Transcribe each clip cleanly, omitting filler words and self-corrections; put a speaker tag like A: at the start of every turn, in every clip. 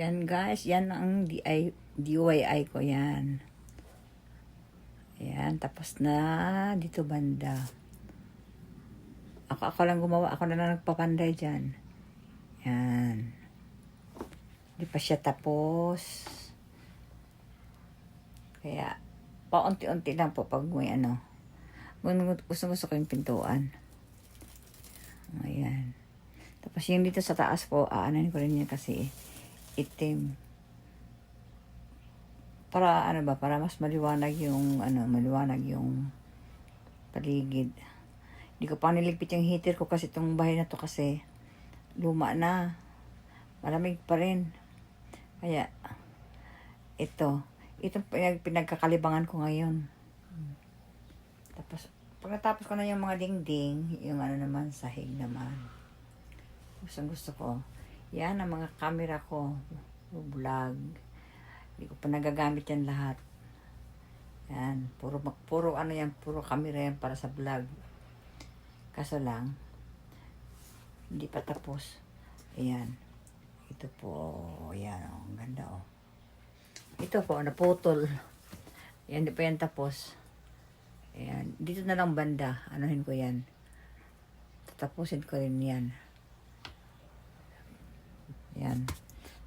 A: Yan guys, yan ang DIY ko yan. Ayan, tapos na dito banda. Ako lang gumawa, ako na lang nagpapanday dyan. Yan. Di pa siya tapos. Kaya, paunti-unti lang po pag may ano. Gusto ko yung pintuan. Ayan. Tapos yung dito sa taas po, aanahin ko rin yan kasi itim. Para ano ba, para mas maliwanag yung paligid. Hindi ko pa niligpit yung heater ko kasi itong bahay na to kasi luma na. Malamig pa rin. Kaya itong pinagkakalibangan ko ngayon. Tapos pagkatapos ko na yung mga dingding, yung ano naman, sahig naman. Gusto ko. Yan ang mga camera ko. Vlog. Hindi ko pa nagagamit yan lahat. Yan. Puro ano yan. Puro camera yan para sa vlog. Kaso lang, hindi pa tapos. Ayan. Ito po. Ayan. Oh, ang ganda oh. Ito po. Naputol. Ayan. Hindi pa yan tapos. Ayan. Dito na lang banda. Anuhin ko yan. Tatapusin ko rin yan. Ayan.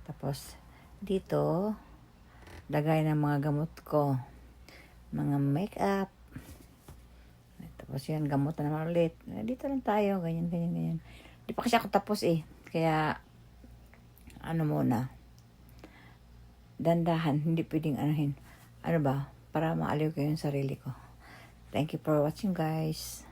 A: Tapos, dito, lagay ng mga gamot ko. Mga makeup. Tapos yan, gamot na naman ulit. Dito lang tayo. Ganyan. Di pa kasi ako tapos eh. Kaya, ano muna. Dandahan. Hindi pwedeng anuhin. Ano ba? Para maaliw ko yung sarili ko. Thank you for watching guys.